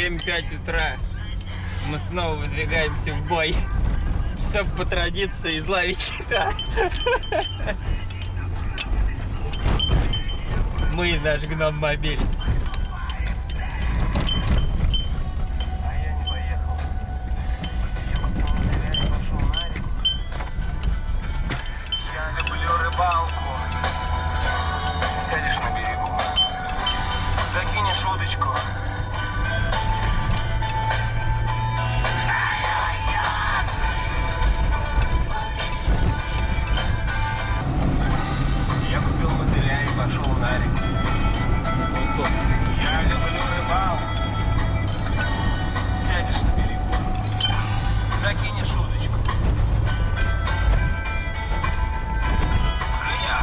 Время 5 утра. Мы снова выдвигаемся в бой, чтобы по традиции изловить кита. Мы и наш гном-мобиль. Сядешь на берегу, закинешь удочку. Я купил мотыля и пошел на реку. Я люблю рыбалку. Сядешь на берегу, закинешь удочку. Клюя!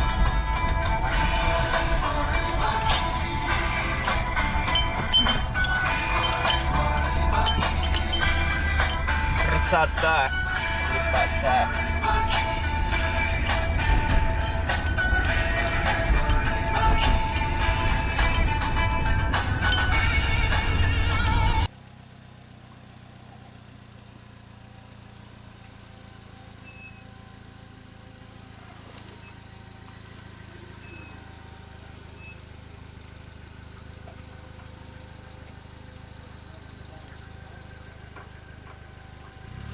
Красота! Лепота!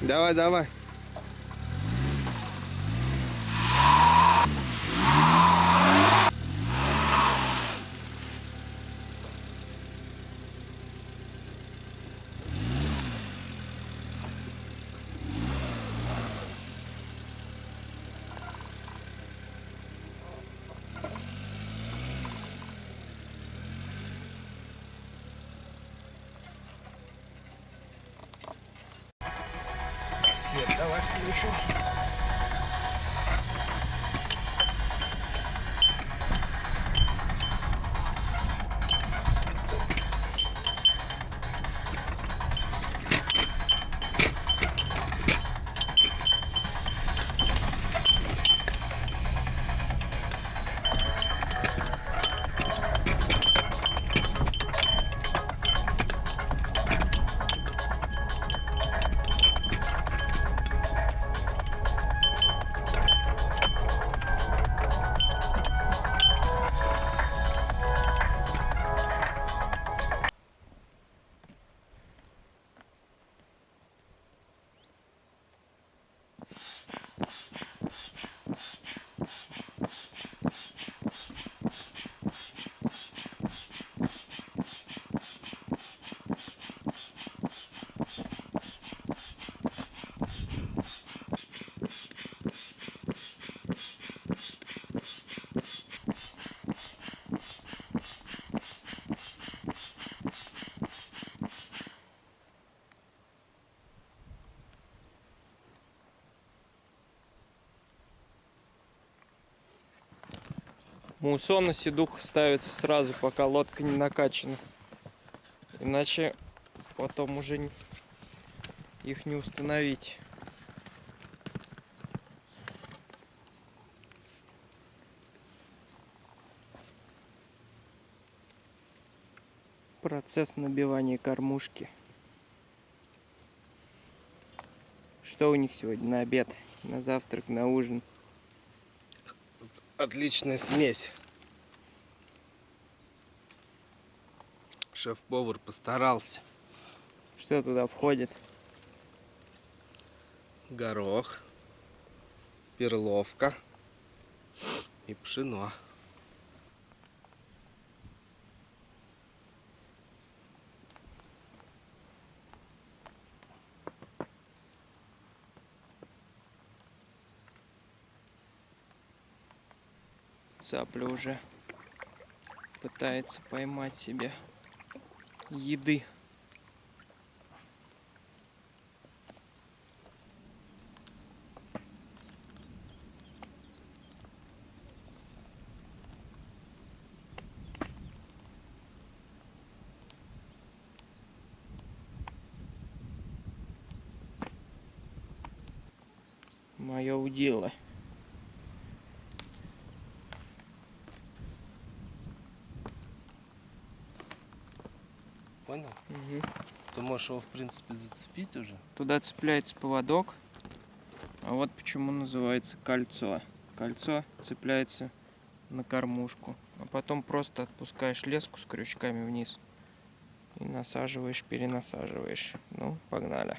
Давай, давай. Свет, давай включу. Мусон на седух ставится сразу, пока лодка не накачана. Иначе потом уже их не установить. Процесс набивания кормушки. Что у них сегодня на обед, на завтрак, на ужин? Отличная смесь. Шеф-повар постарался. Что туда входит? Горох, перловка и пшено. Цапля уже пытается поймать себе еды. Мое удило. Понял? Угу. Ты можешь его, в принципе, зацепить уже. Туда цепляется поводок. А вот почему называется кольцо. Кольцо цепляется на кормушку. А потом просто отпускаешь леску с крючками вниз. И насаживаешь, перенасаживаешь. Ну, погнали.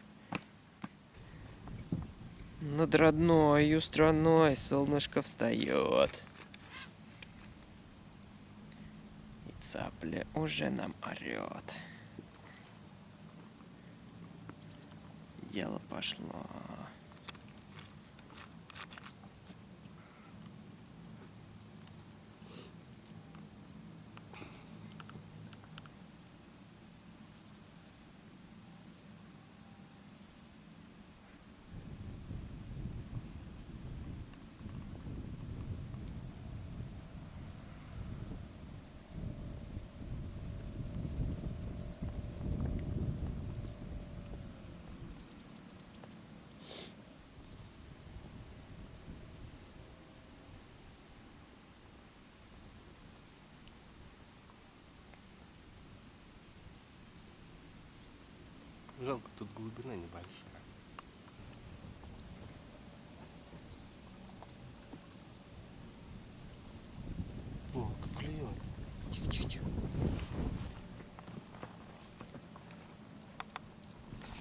Над родной страной солнышко встает. И цапля уже нам орет. Дело пошло. Жалко, тут глубина небольшая. О, клюет. Тихо-тихо-тихо.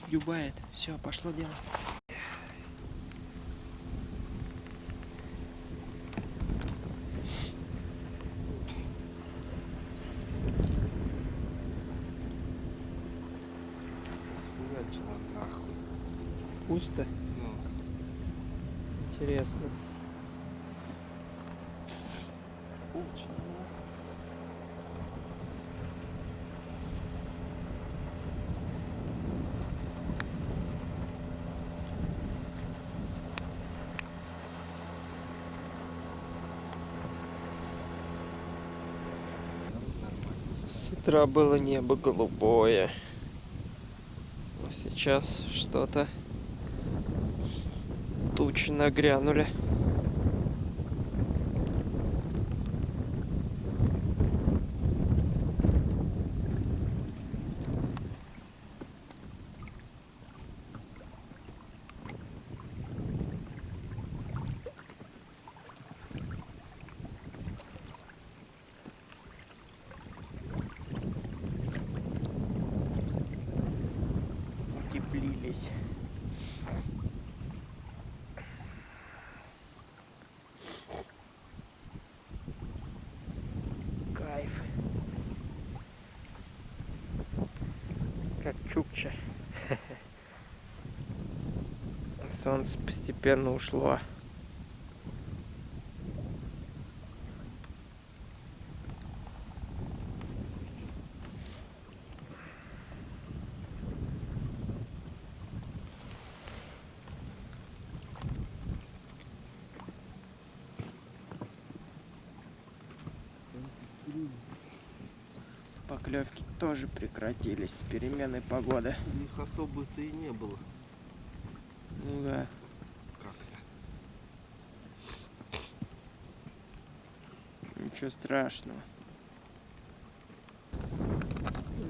Дюбает. Все, пошло дело. Схуячила нахуй. Пусто. Ну, Интересно. очень. С утра было небо голубое. А сейчас что-то тучи нагрянули. Утеплились. Кайф. Как чукча. Солнце постепенно ушло. Поклевки тоже прекратились с переменой погоды. Их особо-то и не было. Ну да. Как-то. Ничего страшного.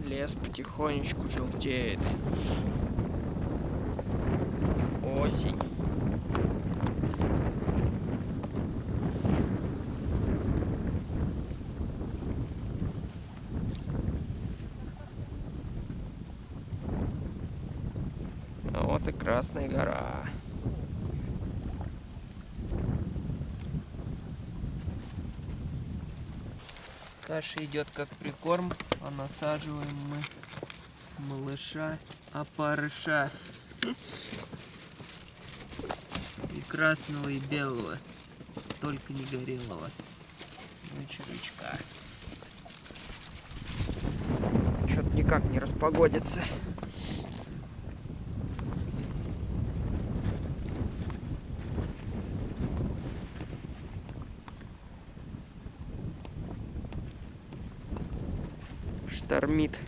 Лес потихонечку желтеет. Осень. А вот и Красная гора. Каша идет как прикорм, а насаживаем мы малыша опарыша. И красного, и белого, только не горелого. Ну, червячка. Что-то никак не распогодится. Штормит.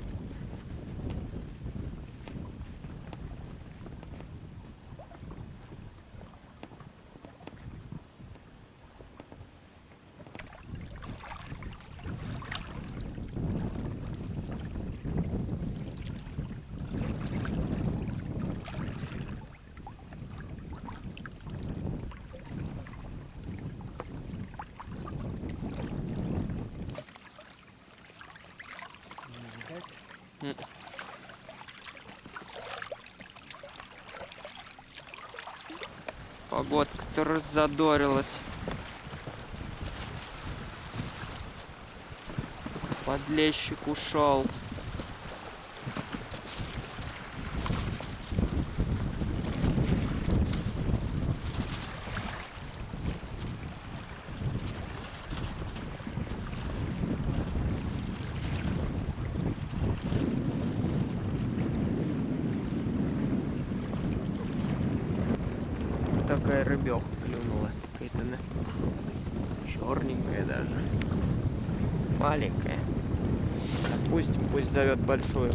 Погодка-то раззадорилась. Подлещик ушел. Такая рыбёха клюнула. Какая-то черненькая даже. Маленькая. Пусть зовет большую.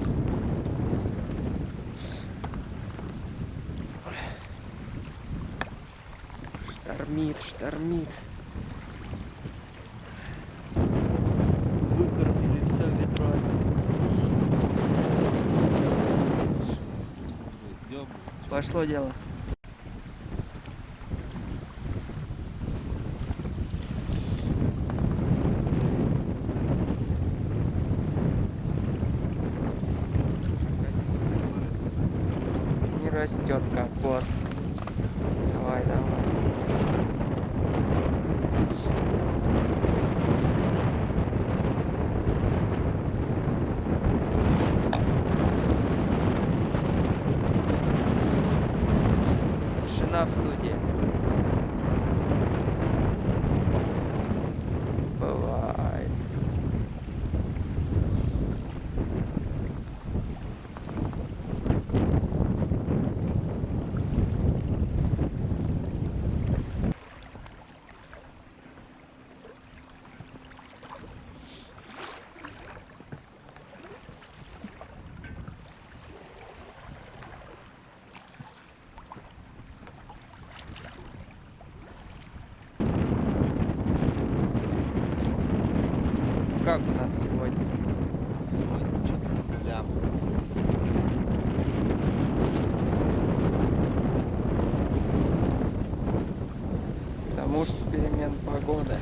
Штормит. Выкормили все ведро. Пошло дело. Не растет кокос. Давай. Тишина в студии. Бывает. Как у нас сегодня? Сегодня что-то по нулям. Потому что перемен погоды.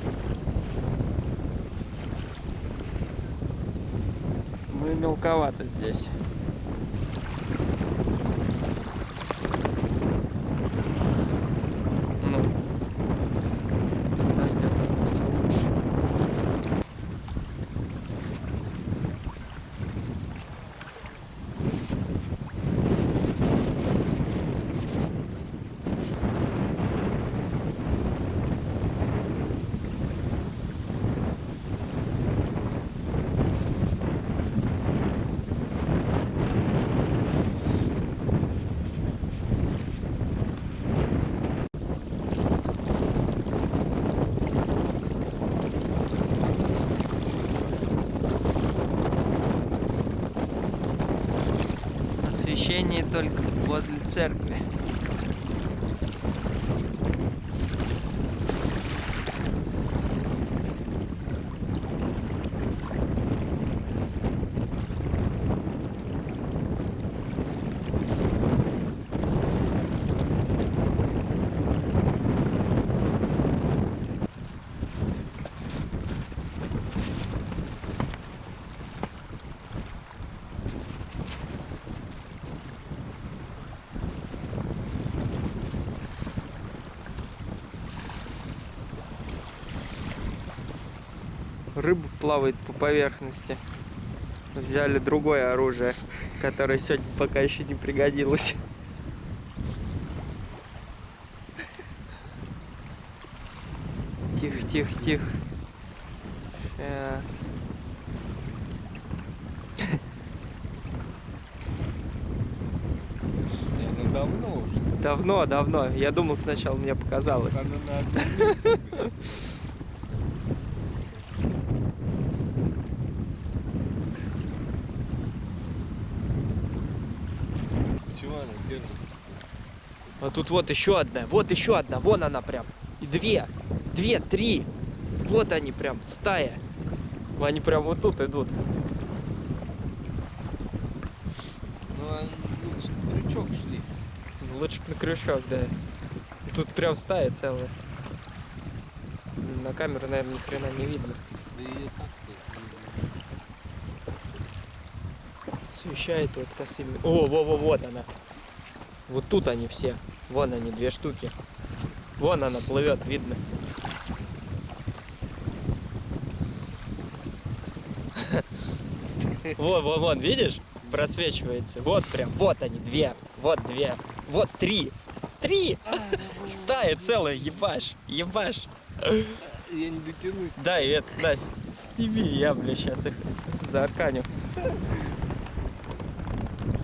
Мы мелковато здесь. Ну, без дождя все лучше. Освещение только возле церкви. Рыба плавает по поверхности. Взяли другое оружие, которое сегодня пока еще не пригодилось. Тихо. Сейчас. Не, ну давно уже. Давно. Я думал сначала, мне показалось. Она на одном месте. Чего она держится? А тут вот еще одна. Вон она прям. И две, три. Вот они прям, стая. Они прям вот тут идут. Ну, а лучше на крючок шли. Лучше бы на крючок, да. Тут прям стая целая. На камеру, наверное, ни хрена не видно. Да и так-то. освещает вот косыми. О, вот она. Вот тут они все. Вон они, 2 штуки. Вон она плывет, видно. Вон, видишь? Просвечивается. Вот прям, вот они, 2. Вот 2. Вот 3. 3! Стая целая, ебашь. Я не дотянусь. Дай, это, Настя, сними, я, бля, сейчас их заарканю.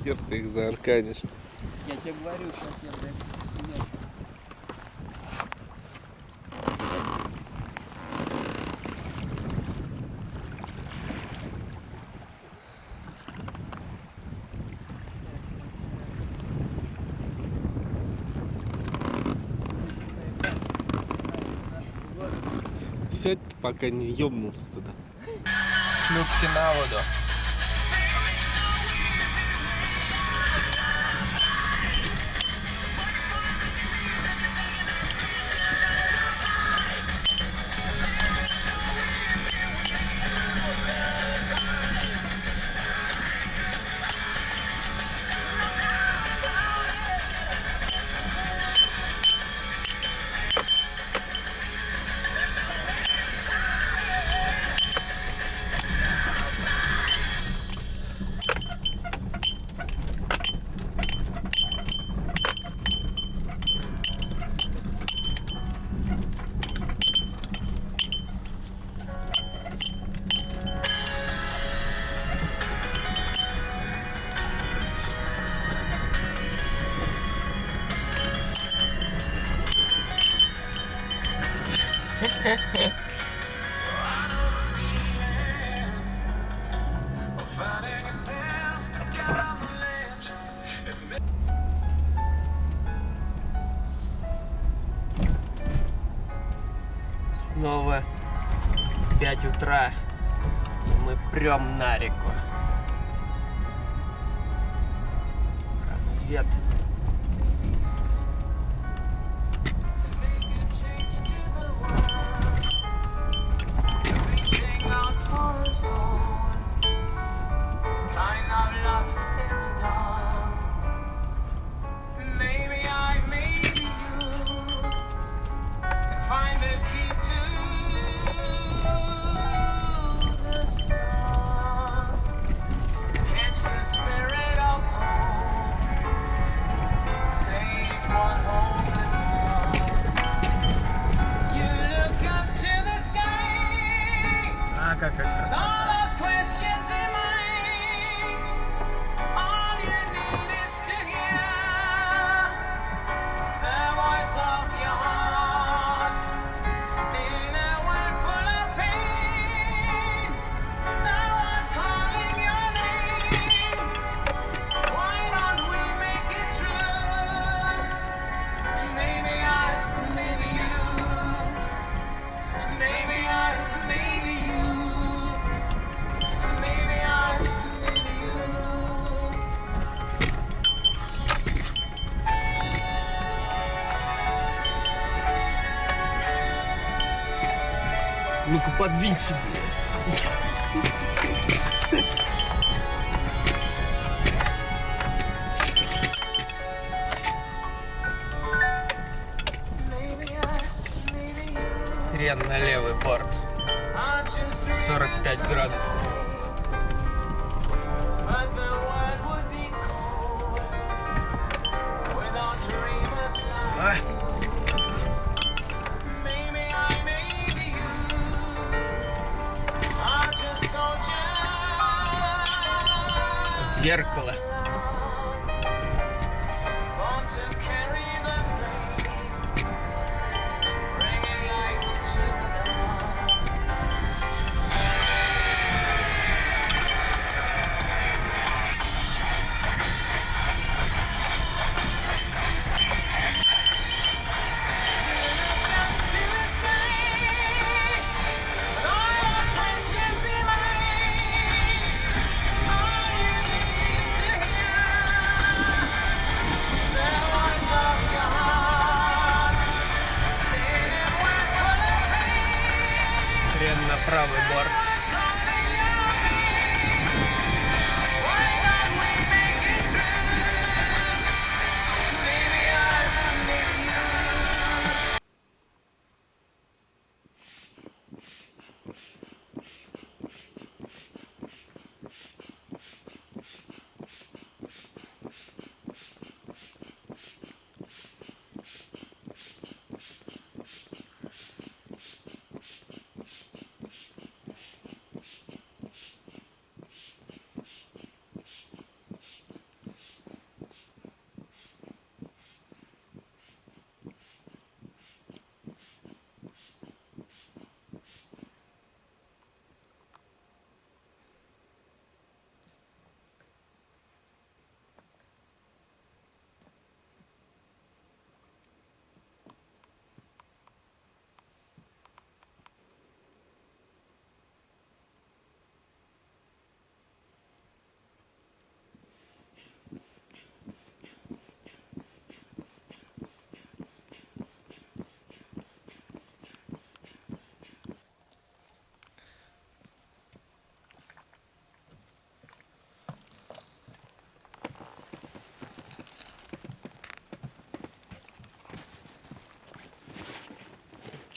Хер ты их заарканишь. Я тебе говорю, сейчас я, блядь, Сядь, пока не ёбнулся туда. шлюпки на воду. Снова 5 утра, и мы прям на реку. Рассвет. А, какая красота. Ну-ка, подвинься, блядь. Крен на левый борт. 45 градусов. А? Зеркало. Крен на правый борт.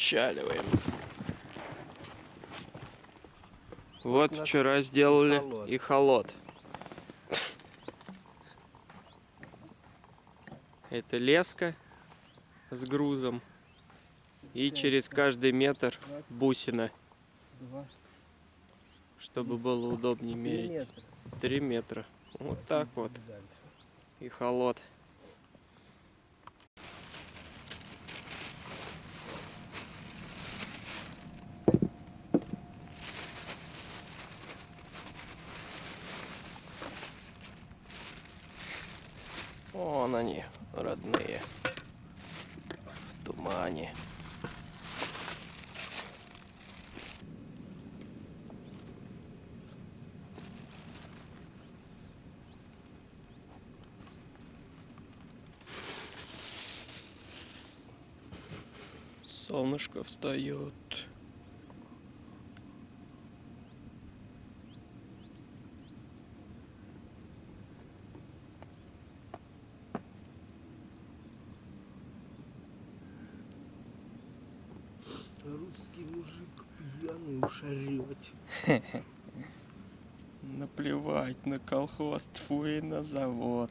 Отчаливаем. Вот наш вчера сделали эхолот. эхолот. Это леска с грузом. И через каждый метр бусина, Два, чтобы было удобнее 3 мерить. метра. 3 метра. Вот так вот. Дальше. Эхолот. Вон они, родные. В тумане. Солнышко встает. Русский мужик пьяный ушарет. Наплевать на колхоз, тьфу и на завод.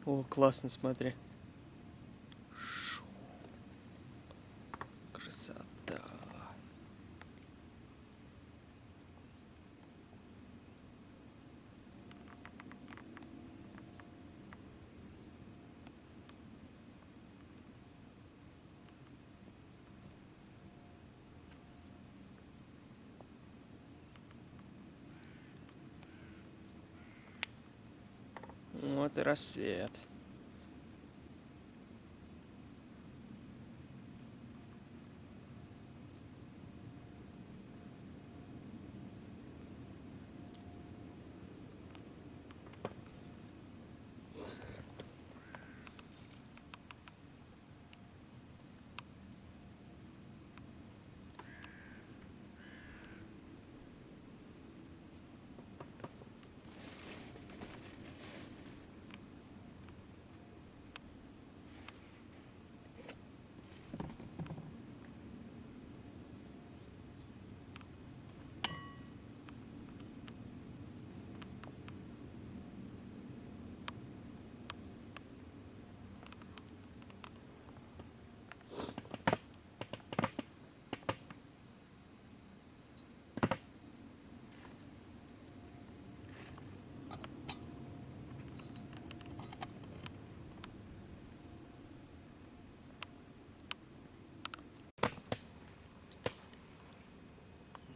О, классно, смотри. Шу. Красота. Вот и рассвет.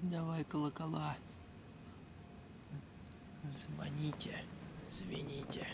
Давай колокола. Звоните, звените.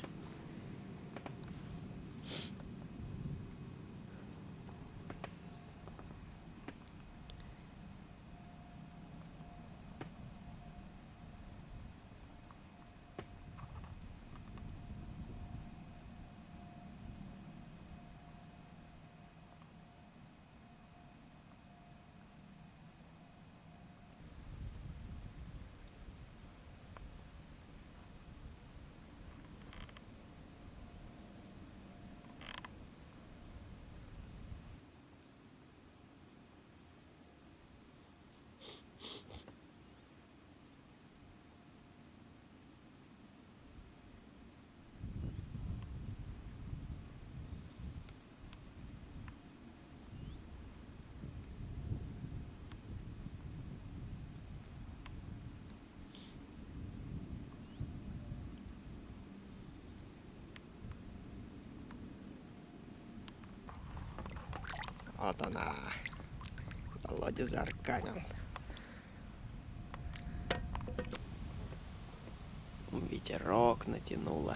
Вот она. Володя заарканил. Ветерок натянуло.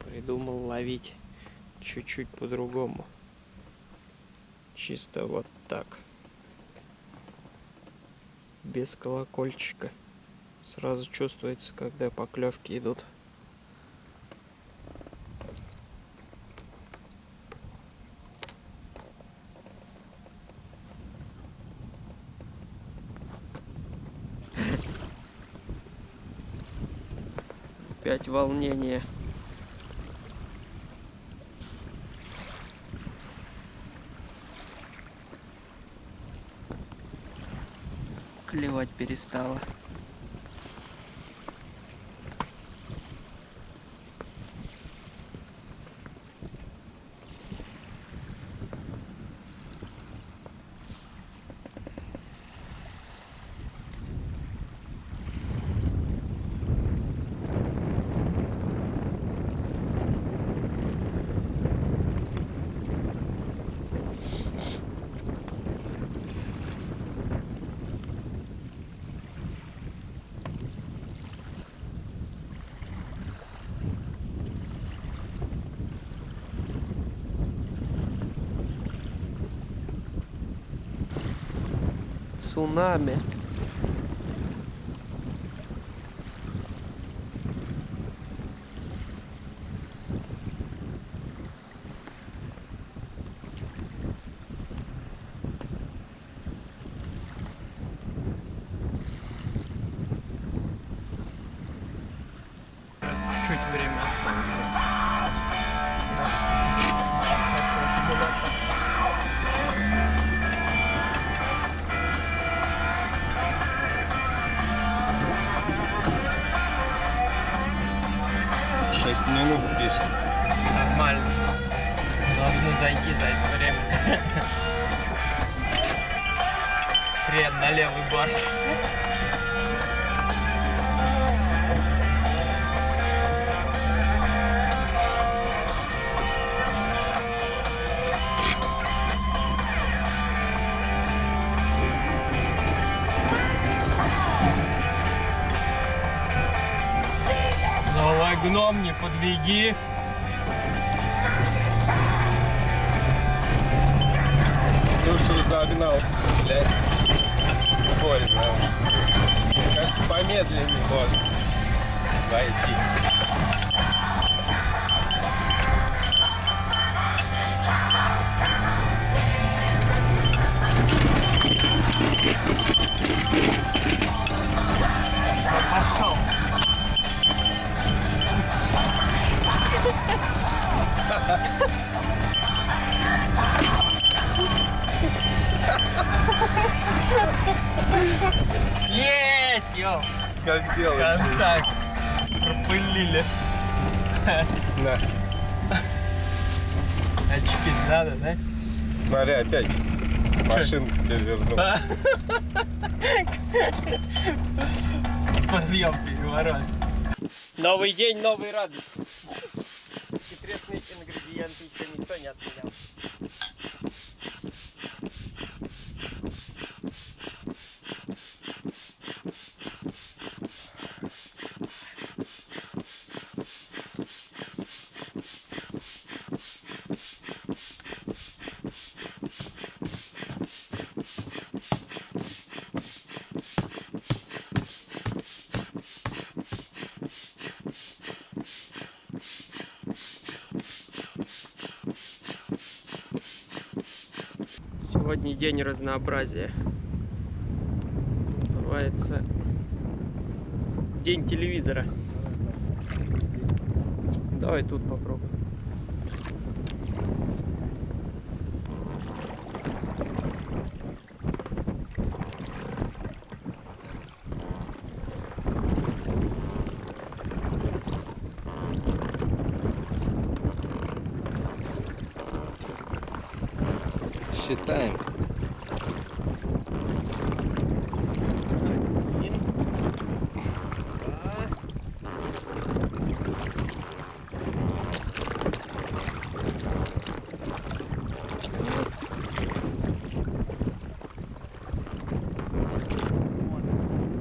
Придумал ловить чуть-чуть по-другому. Чисто вот так. Без колокольчика. Сразу чувствуется, когда поклевки идут. Опять волнение. Клевать перестала. Цунами. Чуть время осталось. Шесть минут пишет. Нормально. Должны зайти за это время. Крен на левый борт. Давай, гном, не подведи. Ну что загнался, блядь. Больно. Кажется, помедленнее можно войти. Пошел. Есть, йоу. Как делается? Контакт. Пропылили. На. Очки надо, да? Смотри, опять машинку перевернул. Подъем, переворот. Новый день, новый радость. Секретные ингредиенты еще никто не отменял. Сегодня день разнообразия. Называется День телевизора. Давай тут попробуем. Считаем.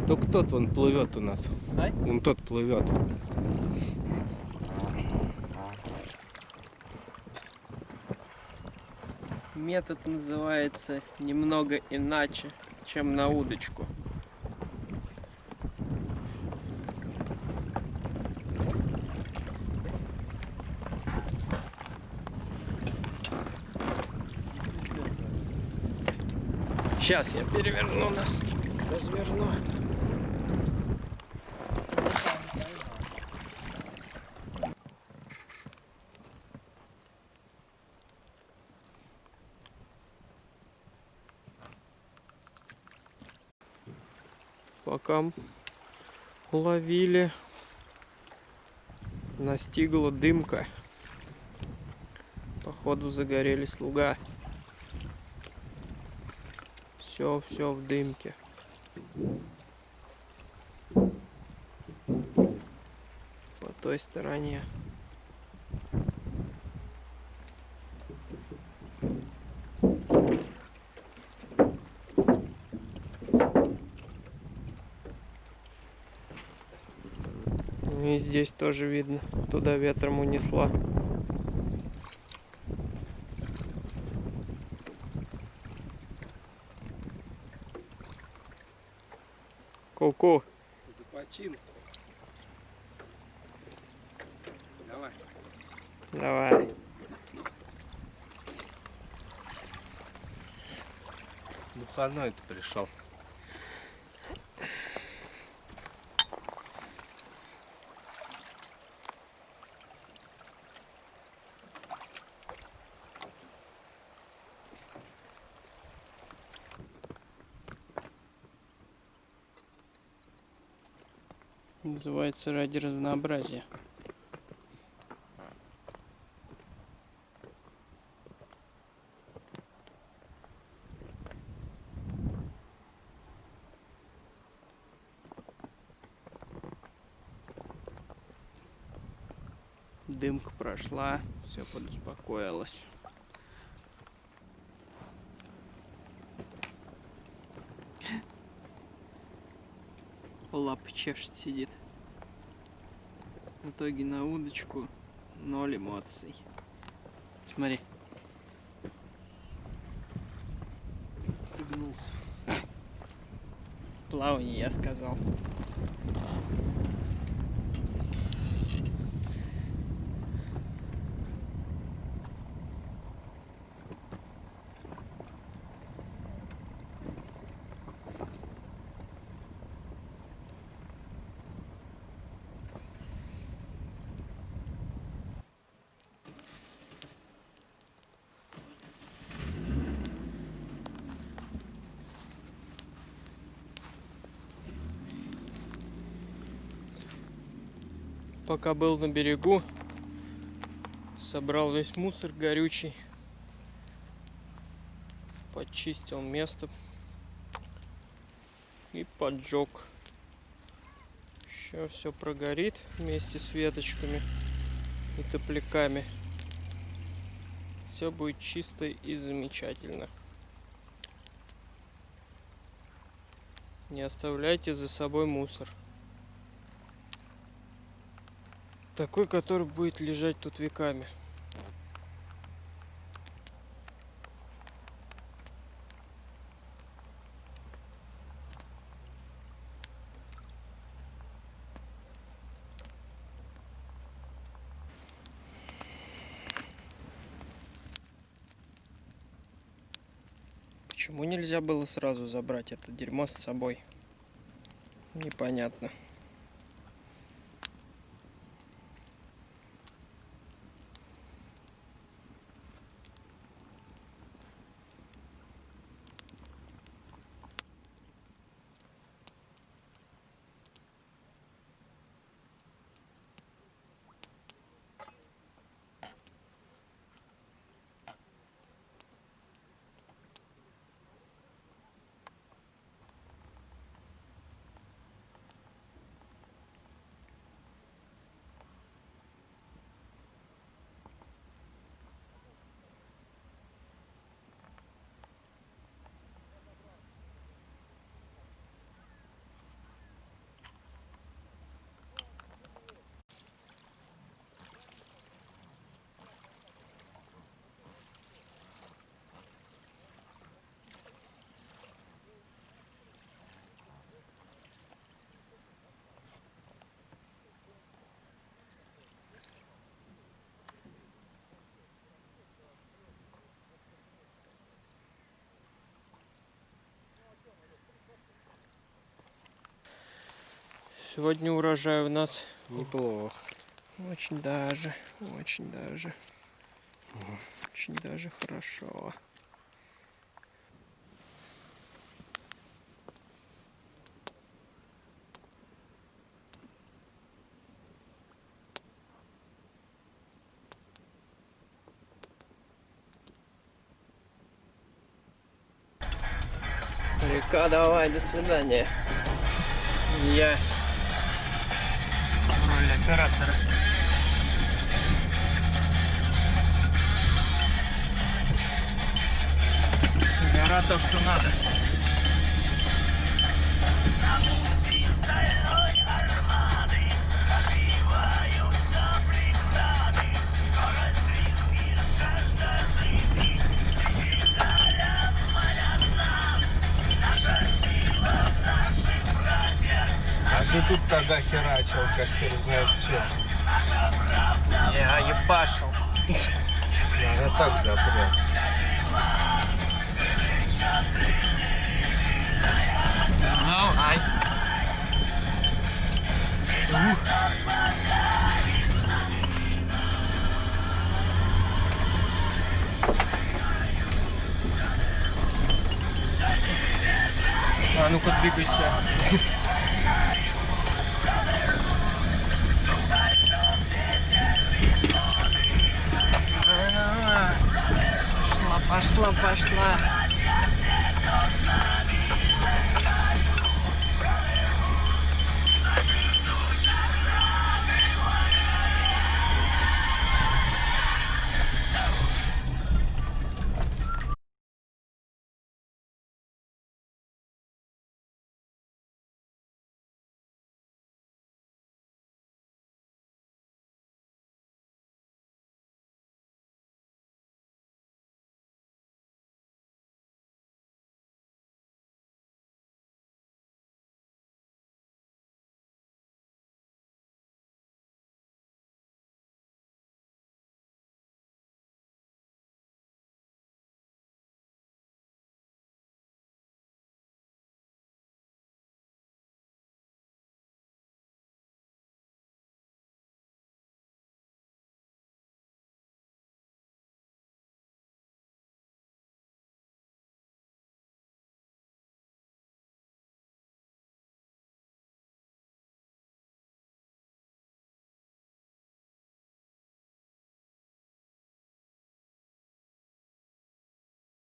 Только тот вон плывет у нас. Ай? Вон тот плывет. Метод называется немного иначе, чем на удочку. Сейчас я переверну нас, разверну. Пока ловили, настигла дымка. Походу загорелись луга. Все в дымке. По той стороне. И здесь тоже видно, туда ветром унесла. Ку-ку. За почин. Давай. Давай. Буханой ты пришел. Называется ради разнообразия. Дымка прошла, все подуспокоилось. Лапы чешет, сидит. В итоге на удочку 0 эмоций. Смотри. Прыгнулся. В плавании, я сказал. Пока был на берегу, собрал весь мусор горючий, почистил место и поджег. Еще все прогорит вместе с веточками и топляками. Все будет чисто и замечательно. Не оставляйте за собой мусор. Такой, который будет лежать тут веками. Почему нельзя было сразу забрать это дерьмо с собой? Непонятно. Сегодня урожай у нас Неплохо. очень даже хорошо. Река, давай, до свидания. Я роль оператора. Гора то, что надо. А ты тут тогда херачил, как хер знает что. Я ебашил. Надо так запрет. Ай. А ну-ка двигайся. Пошла.